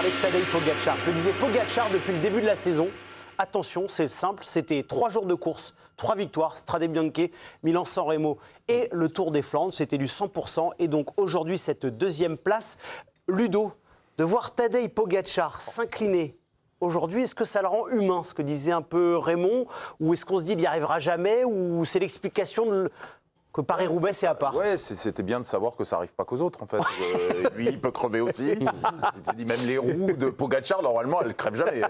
parler de Tadej Pogačar. Je le disais, Pogačar, depuis le début de la saison, attention, c'est simple, c'était 3 jours de course, 3 victoires, Strade Bianche, Milan-San Remo et le Tour des Flandres, c'était du 100%. Et donc aujourd'hui, cette deuxième place, Ludo, de voir Tadej Pogačar s'incliner aujourd'hui, est-ce que ça le rend humain, ce que disait un peu Raymond, ou est-ce qu'on se dit qu'il n'y arrivera jamais, ou c'est l'explication que Paris-Roubaix, c'est à part? Ouais, c'était bien de savoir que ça n'arrive pas qu'aux autres, en fait. Lui, il peut crever aussi. Tu dis, même les roues de Pogačar, normalement, elles ne crèvent jamais.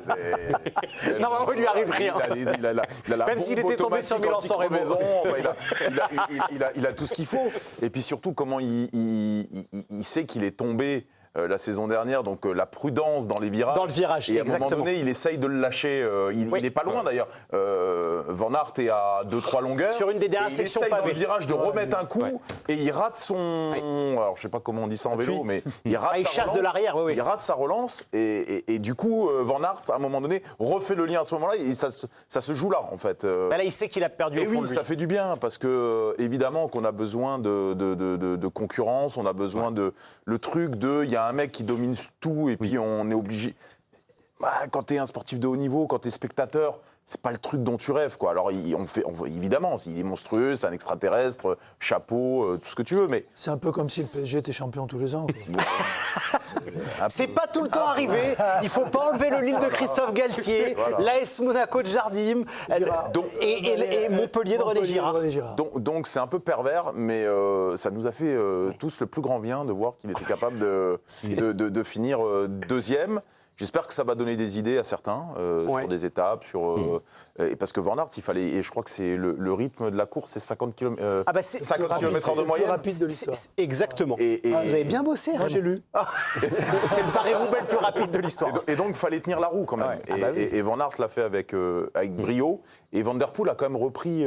Normalement, il ne lui arrive rien. Il a la même s'il était tombé sur Milan-San Remo. Il a tout ce qu'il faut. Et puis surtout, comment il sait qu'il est tombé la saison dernière, donc la prudence dans les virages. Dans le virage, et à exactement. un moment donné, il essaye de le lâcher. Il n'est pas loin d'ailleurs. Van Aert est à 2-3 longueurs. Sur une des dernières sections pavées. Il essaye dans le virage de remettre un coup et il rate son... Alors, je ne sais pas comment on dit ça en vélo, mais il rate il sa chasse relance. de l'arrière, oui. Il rate sa relance et du coup, Van Aert, à un moment donné, refait le lien à ce moment-là et ça se joue là, en fait. Là, il sait qu'il a perdu au fond de lui. Ça fait du bien parce que, évidemment, qu'on a besoin de concurrence, on a besoin de... Le truc de... Il y a un mec qui domine tout et puis on est obligé... Quand tu es un sportif de haut niveau, quand tu es spectateur, c'est pas le truc dont tu rêves, quoi. Alors, évidemment, il est monstrueux, c'est un extraterrestre, chapeau, tout ce que tu veux, mais... C'est un peu comme si le PSG était champion tous les ans, quoi. C'est pas tout le temps arrivé. Il faut pas enlever le livre de Christophe Galtier, l'AS Monaco de Jardim et Montpellier de René Girard. Donc c'est un peu pervers, mais ça nous a fait tous le plus grand bien de voir qu'il était capable de finir deuxième. J'espère que ça va donner des idées à certains sur des étapes, parce que Van Aert, il fallait, et je crois que c'est le rythme de la course, c'est 50 km, 50 km/h de moyenne. Le plus rapide de l'histoire. Exactement. Vous avez bien bossé, moi j'ai lu. C'est le Paris-Roubaix le plus rapide de l'histoire. Et donc il fallait tenir la roue quand même. Et Van Aert l'a fait avec brio. Et Van Der Poel a quand même repris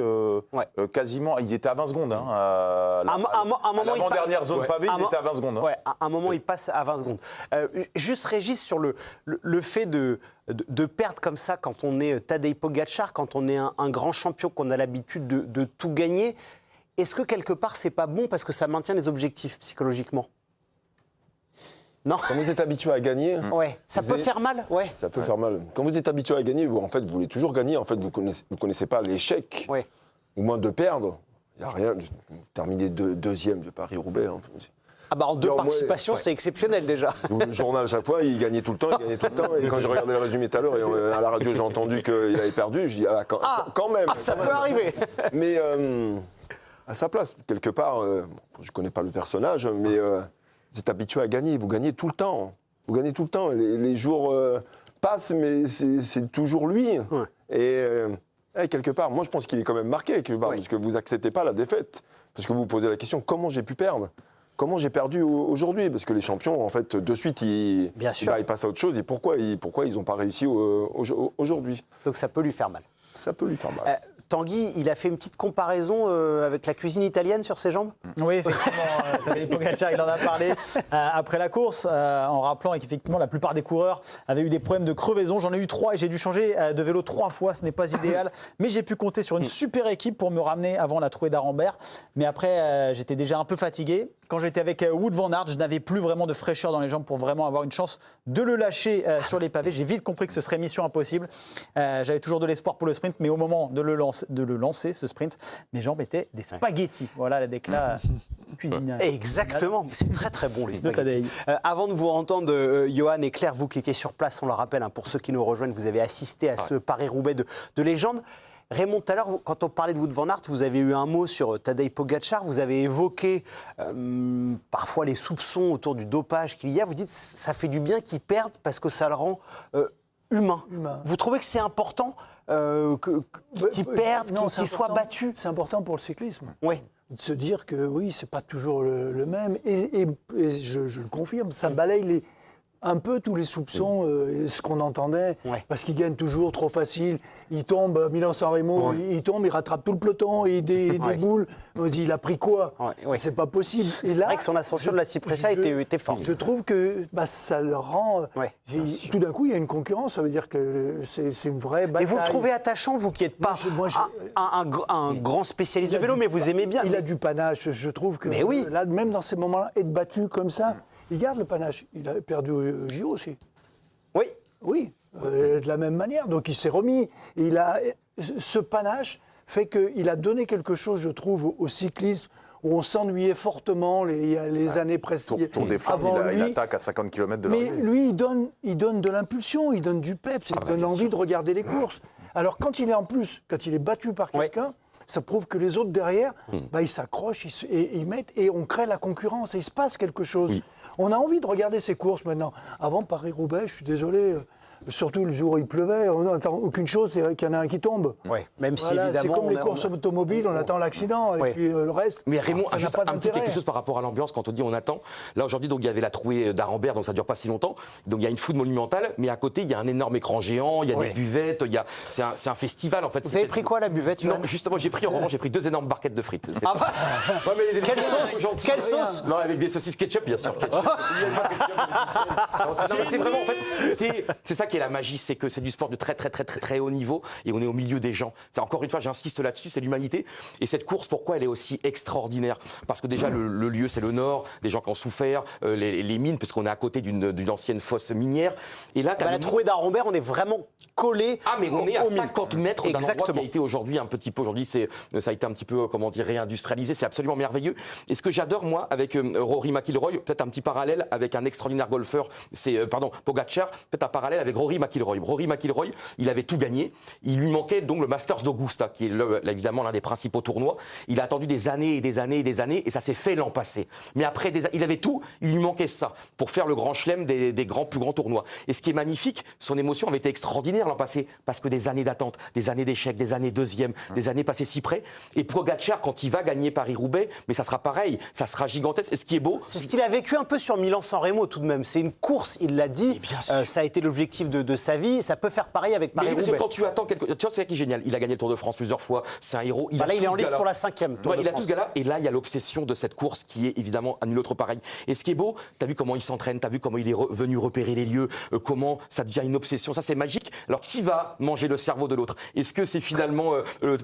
quasiment. Ils étaient à 20 secondes. À l'avant-dernière zone pavée, ils étaient à 20 secondes. Ouais, à un moment, il passe à 20 secondes. Juste, Régis, sur le fait de perdre comme ça quand on est Tadej Pogačar, quand on est un grand champion, qu'on a l'habitude de tout gagner, est-ce que quelque part, c'est pas bon parce que ça maintient les objectifs psychologiquement? Non. Quand vous êtes habitué à gagner, ça peut faire mal. Ça peut faire mal. Quand vous êtes habitué à gagner, vous voulez toujours gagner. En fait, vous connaissez pas l'échec, au moins de perdre. Il n'y a rien. Vous terminez deuxième de Paris-Roubaix. En 2 participations, c'est exceptionnel déjà. Le journal, à chaque fois, il gagnait tout le temps, Et quand j'ai regardé le résumé tout à l'heure, et à la radio, j'ai entendu qu'il avait perdu, je dis, quand même. Ça peut arriver. Mais à sa place, quelque part, je ne connais pas le personnage, mais vous êtes habitué à gagner, vous gagnez tout le temps. Vous gagnez tout le temps. Les jours passent, mais c'est toujours lui. Et quelque part, moi, je pense qu'il est quand même marqué, quelque part, parce que vous n'acceptez pas la défaite. Parce que vous vous posez la question, comment j'ai pu perdre ? Comment j'ai perdu aujourd'hui? Parce que les champions, en fait, de suite, ils passent à autre chose. Et pourquoi ils n'ont pas réussi aujourd'hui? Donc ça peut lui faire mal. Ça peut lui faire mal. Tanguy, il a fait une petite comparaison avec la cuisine italienne sur ses jambes? Oui, effectivement, Tadej Pogačar, il en a parlé après la course, en rappelant qu'effectivement, la plupart des coureurs avaient eu des problèmes de crevaison. J'en ai eu 3 et j'ai dû changer de vélo 3 fois, ce n'est pas idéal. Mais j'ai pu compter sur une super équipe pour me ramener avant la trouée d'Arambert. Mais après, j'étais déjà un peu fatigué. Quand j'étais avec Wout van Aert, je n'avais plus vraiment de fraîcheur dans les jambes pour vraiment avoir une chance de le lâcher sur les pavés. J'ai vite compris que ce serait mission impossible. J'avais toujours de l'espoir pour le sprint, mais au moment de le lancer, ce sprint, mes jambes étaient des spaghettis. Voilà la déclat cuisine. Exactement, c'est très très bon les spaghettis. Avant de vous entendre, Johan et Claire, vous qui étiez sur place, on le rappelle, pour ceux qui nous rejoignent, vous avez assisté à ce Paris-Roubaix de légende. Raymond, tout à l'heure, quand on parlait de Wout van Aert, vous avez eu un mot sur Tadej Pogačar, vous avez évoqué parfois les soupçons autour du dopage qu'il y a. Vous dites ça fait du bien qu'il perde parce que ça le rend humain. Vous trouvez que c'est important qu'il perde, qu'il soit battu? C'est important pour le cyclisme. Oui. De se dire que oui, c'est pas toujours le même. Et je le confirme, ça balaye un peu tous les soupçons, ce qu'on entendait, parce qu'il gagne toujours trop facile. Il tombe, Milan-San Remo, il tombe, il rattrape tout le peloton, et des boules. On se dit, il a pris quoi? C'est pas possible. Et là, c'est vrai que son ascension de la Cipressa était forte. Je trouve que ça le rend... Tout d'un coup, il y a une concurrence, ça veut dire que c'est une vraie bataille. Et vous le trouvez attachant, vous qui n'êtes pas un grand spécialiste de vélo, mais vous aimez bien. Il a du panache, je trouve que là, même dans ces moments-là, être battu comme ça... Il garde le panache. Il a perdu au Giro aussi. Oui. Oui, de la même manière. Donc il s'est remis. Ce panache fait qu'il a donné quelque chose, je trouve, au cyclisme où on s'ennuyait fortement les années précédentes. Tour des Flandres, il attaque à 50 km de l'arrivée. Mais lui, il donne de l'impulsion, il donne du peps, il donne envie de regarder les courses. Alors quand il est battu par quelqu'un, ça prouve que les autres derrière, ils s'accrochent et ils mettent, et on crée la concurrence et il se passe quelque chose. Oui. On a envie de regarder ces courses maintenant. Avant Paris-Roubaix, je suis désolé, surtout le jour où il pleuvait, on n'attend aucune chose, c'est qu'il y en a un qui tombe. Oui, même si évidemment... C'est comme les courses automobiles, on attend l'accident et puis le reste. Mais Raymond, ça juste un petit quelque chose par rapport à l'ambiance quand on dit on attend. Là aujourd'hui, donc il y avait la trouée d'Arambert, donc ça ne dure pas si longtemps. Donc il y a une foule monumentale, mais à côté il y a un énorme écran géant, il y a des buvettes, c'est un festival en fait. Vous avez pris quoi la buvette? Non, justement, j'ai pris 2 énormes barquettes de frites. Ah bah Quelle sauce? Non, avec des saucisses ketchup, bien sûr. C'est vraiment en fait, c'est ça qui est la magie, c'est que c'est du sport de très haut niveau et on est au milieu des gens. C'est encore une fois, j'insiste là-dessus, c'est l'humanité. Et cette course, pourquoi elle est aussi extraordinaire? Parce que déjà le lieu, c'est le nord, des gens qui ont souffert, les mines, parce qu'on est à côté d'une ancienne fosse minière. Et là, la trouée d'Arambert, on est vraiment collé. Ah, mais on est à 50 mètres d'un endroit qui a été aujourd'hui un petit peu. Aujourd'hui, ça a été un petit peu, comment dire, réindustrialisé. C'est absolument merveilleux. Et ce que j'adore moi avec Rory McIlroy, peut-être un petit parallèle avec un extraordinaire golfeur, c'est Pogacar, peut-être un parallèle avec Rory McIlroy. Rory McIlroy, il avait tout gagné. Il lui manquait donc le Masters d'Augusta, qui est évidemment l'un des principaux tournois. Il a attendu des années et des années et des années, et ça s'est fait l'an passé. Mais après, il avait tout, il lui manquait ça pour faire le grand chelem des plus grands tournois. Et ce qui est magnifique, son émotion avait été extraordinaire l'an passé, parce que des années d'attente, des années d'échecs, des années deuxième, des années passées si près. Et Pogacar, quand il va gagner Paris-Roubaix, mais ça sera pareil, ça sera gigantesque. Et ce qui est beau, c'est ce qu'il a vécu un peu sur Milan-San Remo tout de même. C'est une course, il l'a dit. Ça a été l'objectif de sa vie. Ça peut faire pareil avec Paris-Roubaix. Mais quand tu attends tu vois, c'est ça qui est génial. Il a gagné le Tour de France plusieurs fois. C'est un héros. Là, il est en lice pour la 5e Tour de France. Il a tout ce gars-là. Et là, il y a l'obsession de cette course qui est évidemment à nul autre pareil. Et ce qui est beau, t'as vu comment il s'entraîne, t'as vu comment il est venu repérer les lieux, comment ça devient une obsession. Ça, c'est magique. Alors, qui va manger le cerveau de l'autre? Est-ce que c'est finalement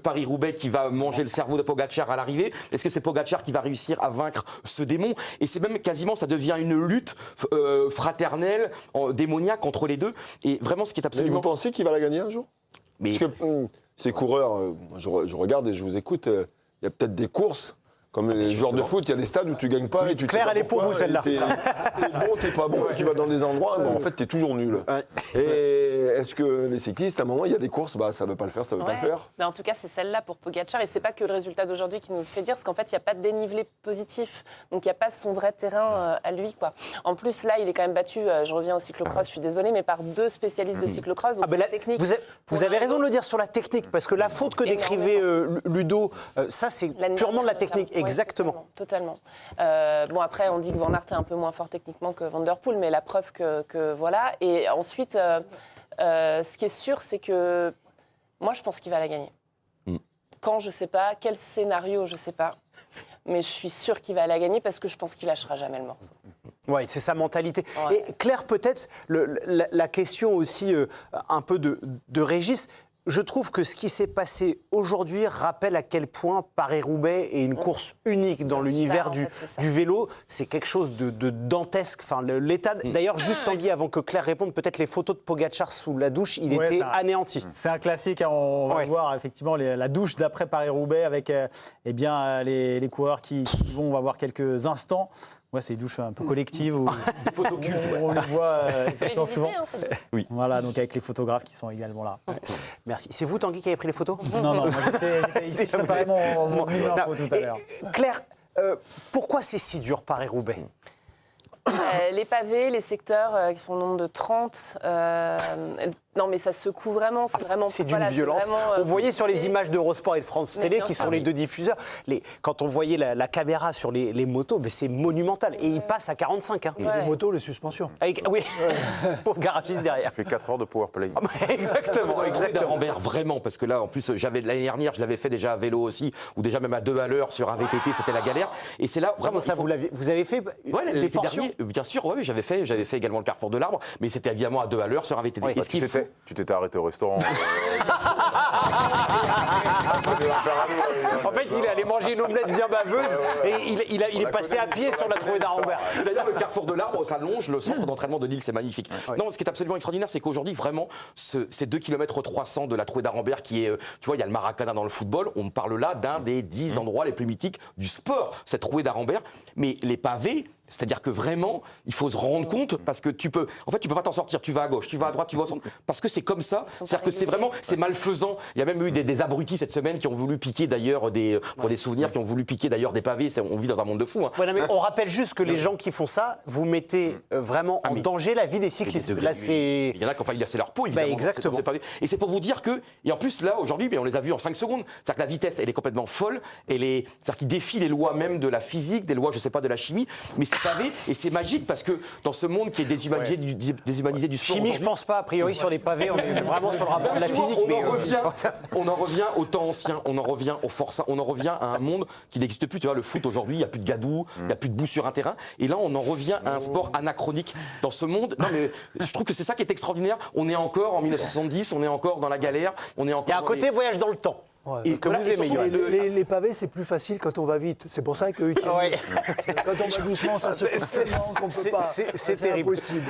Paris-Roubaix qui va manger le cerveau de Pogacar à l'arrivée? Est-ce que c'est Pogacar qui va réussir à vaincre ce démon? Et c'est même quasiment, ça devient une lutte fraternelle, démoniaque entre les deux. Et vraiment, ce qui est absolument... Vous pensez qu'il va la gagner un jour? Parce que ces coureurs, je regarde et je vous écoute, il y a peut-être des courses, comme les joueurs de foot, il y a des stades où tu gagnes pas. Et tu Claire, elle est pour vous celle-là. T'es bon, t'es pas bon, tu vas dans des endroits, en fait, t'es toujours nul. Et est-ce que les cyclistes, à un moment, il y a des courses, ça veut pas le faire, ça veut pas le faire? Mais en tout cas, c'est celle-là pour Pogacar, et c'est pas que le résultat d'aujourd'hui qui nous fait dire, parce qu'en fait, il n'y a pas de dénivelé positif, donc il n'y a pas son vrai terrain à lui, quoi. En plus, là, il est quand même battu, je reviens au cyclocross, je suis désolée, mais par 2 spécialistes de cyclocross, donc la technique. Vous avez raison de le dire sur la technique, parce que la faute que décrivait Ludo, ça, c'est purement de la technique, exactement. Totalement. Bon, après, on dit que Van Aert est un peu moins fort techniquement que Van Der Poel, mais la preuve que voilà. Et ensuite, ce qui est sûr, c'est que moi, je pense qu'il va la gagner. Quand, je ne sais pas. Quel scénario, je ne sais pas. Mais je suis sûre qu'il va la gagner parce que je pense qu'il lâchera jamais le morceau. Oui, c'est sa mentalité. Ouais. Et Claire, peut-être, la question aussi un peu de Régis. Je trouve que ce qui s'est passé aujourd'hui rappelle à quel point Paris-Roubaix est une course unique dans l'univers du vélo. C'est quelque chose de dantesque. Enfin, l'état. D'ailleurs, juste Tanguy, avant que Claire réponde, peut-être les photos de Pogacar sous la douche, il était anéanti. C'est un classique. On va voir effectivement la douche d'après Paris-Roubaix avec les coureurs qui vont. On va voir quelques instants. Ouais, c'est une douche un peu collective où on les voit effectivement souvent. Oui. Voilà, donc avec les photographes qui sont également là. Merci. C'est vous, Tanguy, qui avez pris les photos? Non, moi j'étais ici, je préparais mon info tout à l'heure. Claire, pourquoi c'est si dur Paris-Roubaix? Les pavés, les secteurs qui sont au nombre de 30, non mais ça secoue vraiment, c'est vraiment... C'est d'une violence. On voyait sur les images d'Eurosport et de France Télé, qui sont les 2 diffuseurs, quand on voyait la caméra sur les motos, c'est monumental. Et ils passent à 45. Hein. Et les motos, les suspensions. Oui, pauvre garagiste derrière. Ça fait 4 heures de powerplay. Exactement. D'Arambert, vraiment, parce que là, en plus, l'année dernière, je l'avais fait déjà à vélo aussi, ou déjà même à 2 à l'heure sur un VTT, c'était la galère. Et c'est là, vraiment... ça, vous avez fait des portions? Bien sûr, oui, j'avais fait également le Carrefour de l'Arbre, mais c'était évidemment à 2 à l'heure sur un VTT. Et ce qui est fou, fait? Tu t'étais arrêté au restaurant. En fait, il est allé manger une omelette bien baveuse et il est passé à pied sur la trouée d'Arambert. D'ailleurs, le carrefour de l'Arbre, ça longe le centre d'entraînement de Lille, c'est magnifique. Non, ce qui est absolument extraordinaire, c'est qu'aujourd'hui, vraiment, ces 2 km 300 de la trouée d'Arambert qui est, tu vois, il y a le Maracana dans le football, on parle là d'un des 10 endroits les plus mythiques du sport, cette trouée d'Arambert. Mais les pavés, c'est-à-dire que vraiment, il faut se rendre compte parce que tu peux pas t'en sortir. Tu vas à gauche, tu vas à droite, tu vas au centre. Parce que c'est comme ça. C'est-à-dire que c'est vraiment, c'est malfaisant. Il y a même eu des abrutis cette semaine qui ont voulu piquer d'ailleurs pour des souvenirs, qui ont voulu piquer d'ailleurs des pavés. On vit dans un monde de fous. Hein. Ouais, non, mais on rappelle juste que les gens qui font ça, vous mettez vraiment en danger la vie des cyclistes. Là, c'est. Il y en a qui ont failli lasser leur peau, évidemment. Exactement. Et c'est pour vous dire que, et en plus là aujourd'hui, on les a vus en 5 secondes. C'est-à-dire que la vitesse, elle est complètement folle. C'est-à-dire qu'il défie les lois même de la physique, des lois, je sais pas, de la chimie. Mais c'est pavé et c'est magique parce que dans ce monde qui est déshumanisé du sport. Chimie, je pense pas. A priori, sur les pavés, on est vraiment sur le rapport de la physique. On en revient au temps ancien, on en revient aux forces, on en revient à un monde qui n'existe plus. Tu vois, le foot aujourd'hui, il n'y a plus de gadou, il n'y a plus de boue sur un terrain. Et là, on en revient à un sport anachronique dans ce monde. Non, mais je trouve que c'est ça qui est extraordinaire. On est encore en 1970, on est encore dans la galère. On est encore. Il y a un côté voyage dans le temps. Ouais. Et que vous aimez, Yoann. Les pavés, c'est plus facile quand on va vite. C'est pour ça que quand on va doucement, ça se passe tellement qu'on peut pas. C'est terrible. Impossible.